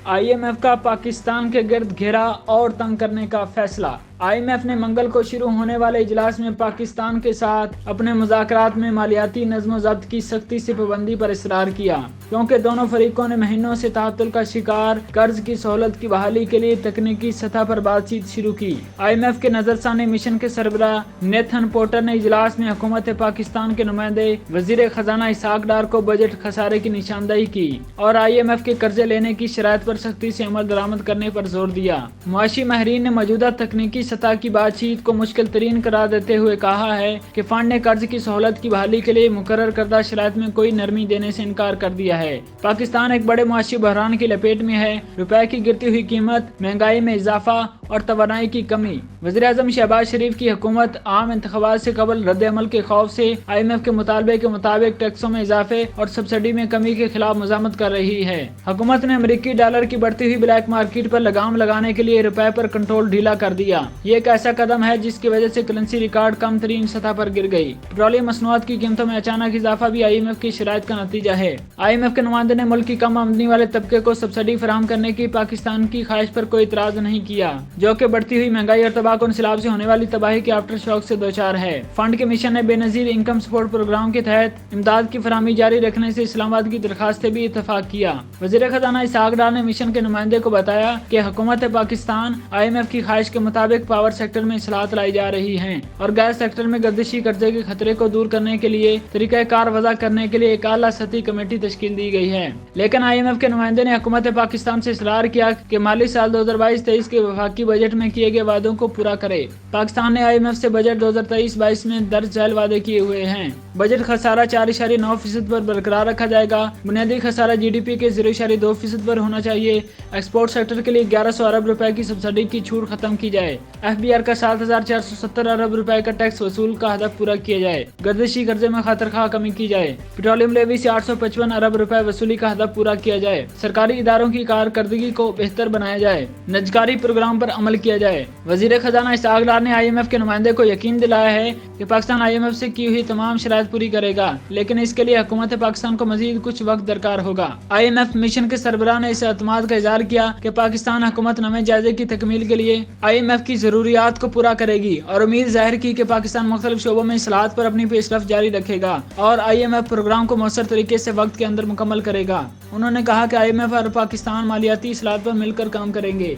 IMF کا پاکستان کے گرد گھیرا اور تنگ کرنے کا فیصلہ۔ IMF نے منگل کو شروع ہونے والے اجلاس میں پاکستان کے ساتھ اپنے مذاکرات میں مالیاتی نظم و ضبط کی سختی سے پابندی پر اصرار کیا، کیونکہ دونوں فریقوں نے مہینوں سے تعطل کا شکار قرض کی سہولت کی بحالی کے لیے تکنیکی سطح پر بات چیت شروع کی۔ IMF کے نظرثانی مشن کے سربراہ نیتھن پورٹر نے اجلاس میں حکومت پاکستان کے نمائندے وزیر خزانہ اسحاق ڈار کو بجٹ خسارے کی نشاندہی کی اور IMF کے قرضے لینے کی شرائط پر سختی سے عمل درآمد کرنے پر زور دیا۔ معاشی ماہرین نے موجودہ تکنیکی سطح کی بات چیت کو مشکل ترین قرار دیتے ہوئے کہا ہے کہ فنڈ نے قرض کی سہولت کی بحالی کے لیے مقرر کردہ شرائط میں کوئی نرمی دینے سے انکار کر دیا ہے۔ پاکستان ایک بڑے معاشی بحران کی لپیٹ میں ہے۔ روپے کی گرتی ہوئی قیمت، مہنگائی میں اضافہ اور توانائی کی کمی۔ وزیراعظم شہباز شریف کی حکومت عام انتخابات سے قبل رد عمل کے خوف سے IMF کے مطالبے کے مطابق ٹیکسوں میں اضافے اور سبسڈی میں کمی کے خلاف مزاحمت کر رہی ہے۔ حکومت نے امریکی ڈالر کی بڑھتی ہوئی بلیک مارکیٹ پر لگام لگانے کے لیے روپے پر کنٹرول ڈھیلا کر دیا۔ یہ ایک ایسا قدم ہے جس کی وجہ سے کرنسی ریکارڈ کم ترین سطح پر گر گئی۔ پیٹرولیم مصنوعات کی قیمتوں میں اچانک اضافہ بھی IMF کی شرائط کا نتیجہ ہے۔ IMF کے نمائندے نے ملک کی کم آمدنی والے طبقے کو سبسڈی فراہم کرنے کی پاکستان کی خواہش پر کوئی اعتراض نہیں کیا، جو کہ بڑھتی ہوئی مہنگائی اور تباہ کن سیلاب سے ہونے والی تباہی کے آفٹر شاک سے دوچار ہے۔ فنڈ کے مشن نے بے نظیر انکم سپورٹ پروگرام کے تحت امداد کی فراہمی جاری رکھنے سے اسلام آباد کی درخواست بھی اتفاق کیا۔ وزیر خزانہ اسحاق ڈار نے مشن کے نمائندے کو بتایا کہ حکومت پاکستان IMF کی خواہش کے مطابق پاور سیکٹر میں اصلاحات لائی جا رہی ہیں اور گیس سیکٹر میں گردشی قرضے کے خطرے کو دور کرنے کے لیے طریقہ کار وضع کرنے کے لیے ایک اعلیٰ سطحی کمیٹی تشکیل دی گئی ہے۔ لیکن IMF کے نمائندے نے حکومت پاکستان سے اصرار کیا کہ مالی سال 2022-23 کے وفاقی بجٹ میں کیے گئے وعدوں کو پورا کرے۔ پاکستان نے IMF سے بجٹ 2023-22 میں درج ذیل وعدے کیے ہوئے ہیں۔ بجٹ خسارہ 4.9% پر برقرار رکھا جائے گا۔ بنیادی خسارہ GDP کے 0.2% پر ہونا چاہیے۔ ایکسپورٹ سیکٹر کے لیے 1100 ارب روپے کی سبسڈی کی چھوٹ ختم کی جائے۔ FBR کا 7,470 ارب روپے کا ٹیکس وصول کا ہدف پورا کیا جائے۔ گردشی قرضے میں خاطرخواہ کمی کی جائے۔ پیٹرولیم لیوی سے 855 ارب روپے وصولی کا ہدف پورا کیا جائے۔ سرکاری اداروں کی کارکردگی کو بہتر بنایا جائے۔ نجکاری پروگرام پر عمل کیا جائے۔ وزیر خزانہ اسحاق ڈار نے IMF کے نمائندے کو یقین دلایا ہے کہ پاکستان IMF سے کی ہوئی تمام شرائط پوری کرے گا، لیکن اس کے لیے حکومت پاکستان کو مزید کچھ وقت درکار ہوگا۔ IMF مشن کے سربراہ نے اس اعتماد کا اظہار کیا کہ پاکستان حکومت نویں جائزے کی تکمیل کے لیے IMF کی ضروریات کو پورا کرے گی اور امید ظاہر کی کہ پاکستان مختلف شعبوں میں اصلاحات پر اپنی پیش رفت جاری رکھے گا اور IMF پروگرام کو مؤثر طریقے سے وقت کے اندر مکمل کرے گا۔ انہوں نے کہا کہ IMF اور پاکستان مالیاتی اصلاحات پر مل کر کام کریں گے۔